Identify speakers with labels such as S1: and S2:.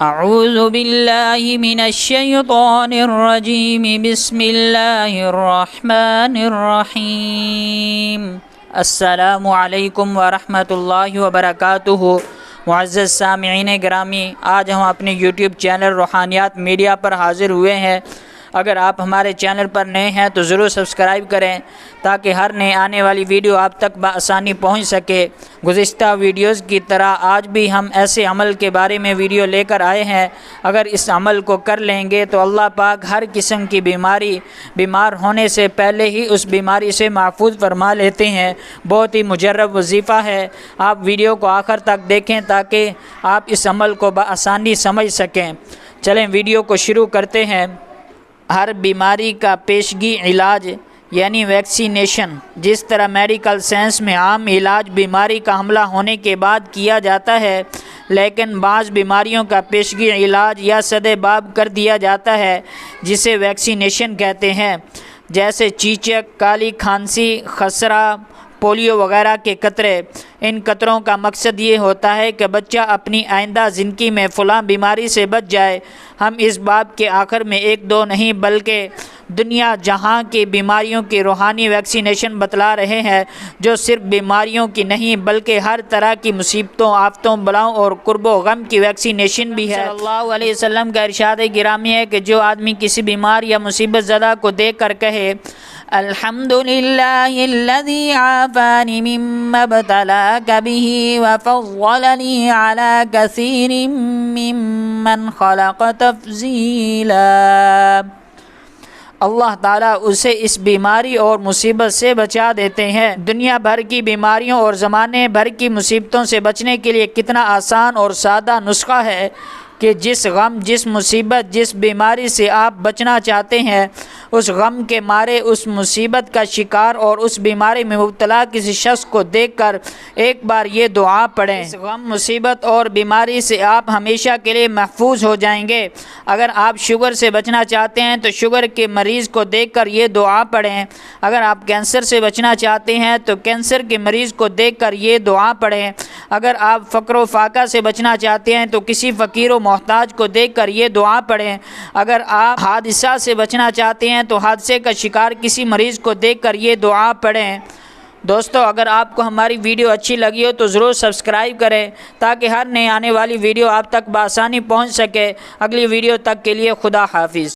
S1: اعوذ باللہ من الشیطان الرجیم بسم اللہ الرحمن الرحیم۔ السلام علیکم ورحمۃ اللہ وبرکاتہ۔ معزز سامعین گرامی، آج ہم اپنے یوٹیوب چینل روحانیات میڈیا پر حاضر ہوئے ہیں۔ اگر آپ ہمارے چینل پر نئے ہیں تو ضرور سبسکرائب کریں تاکہ ہر نئے آنے والی ویڈیو آپ تک بآسانی پہنچ سکے۔ گزشتہ ویڈیوز کی طرح آج بھی ہم ایسے عمل کے بارے میں ویڈیو لے کر آئے ہیں، اگر اس عمل کو کر لیں گے تو اللہ پاک ہر قسم کی بیمار ہونے سے پہلے ہی اس بیماری سے محفوظ فرما لیتے ہیں۔ بہت ہی مجرب وظیفہ ہے۔ آپ ویڈیو کو آخر تک دیکھیں تاکہ آپ اس عمل کو بآسانی سمجھ سکیں۔ چلیں ویڈیو کو شروع کرتے ہیں۔ ہر بیماری کا پیشگی علاج یعنی ویکسینیشن، جس طرح میڈیکل سائنس میں عام علاج بیماری کا حملہ ہونے کے بعد کیا جاتا ہے، لیکن بعض بیماریوں کا پیشگی علاج یا سدِ باب کر دیا جاتا ہے جسے ویکسینیشن کہتے ہیں، جیسے چیچک، کالی کھانسی، خسرہ، پولیو وغیرہ کے قطرے۔ ان قطروں کا مقصد یہ ہوتا ہے کہ بچہ اپنی آئندہ زندگی میں فلاں بیماری سے بچ جائے۔ ہم اس باب کے آخر میں ایک دو نہیں بلکہ دنیا جہاں کی بیماریوں کی روحانی ویکسینیشن بتلا رہے ہیں، جو صرف بیماریوں کی نہیں بلکہ ہر طرح کی مصیبتوں، آفتوں، بلاؤں اور کرب و غم کی ویکسینیشن بھی ہے۔ صلی اللہ علیہ وسلم کا ارشاد گرامی ہے کہ جو آدمی کسی بیمار یا مصیبت زدہ کو دیکھ کر کہے الحمدللہ الذی عافانی مما ابتلاک بہ وفضلنی علی کثیر ممن خلق تفضیلا، اللہ تعالیٰ اسے اس بیماری اور مصیبت سے بچا دیتے ہیں۔ دنیا بھر کی بیماریوں اور زمانے بھر کی مصیبتوں سے بچنے کے لیے کتنا آسان اور سادہ نسخہ ہے کہ جس غم، جس مصیبت، جس بیماری سے آپ بچنا چاہتے ہیں، اس غم کے مارے اس مصیبت کا شکار اور اس بیماری میں مبتلا کسی شخص کو دیکھ کر ایک بار یہ دعا پڑھیں۔ اس غم، مصیبت اور بیماری سے آپ ہمیشہ کے لیے محفوظ ہو جائیں گے۔ اگر آپ شوگر سے بچنا چاہتے ہیں تو شوگر کے مریض کو دیکھ کر یہ دعا پڑھیں۔ اگر آپ کینسر سے بچنا چاہتے ہیں تو کینسر کے مریض کو دیکھ کر یہ دعا پڑھیں۔ اگر آپ فقر و فاقہ سے بچنا چاہتے ہیں تو کسی فقیر و محتاج کو دیکھ کر یہ دعا پڑھیں۔ اگر آپ حادثہ سے بچنا چاہتے ہیں تو حادثے کا شکار کسی مریض کو دیکھ کر یہ دعا پڑھیں۔ دوستو، اگر آپ کو ہماری ویڈیو اچھی لگی ہو تو ضرور سبسکرائب کریں تاکہ ہر نئے آنے والی ویڈیو آپ تک بآسانی پہنچ سکے۔ اگلی ویڈیو تک کے لیے خدا حافظ۔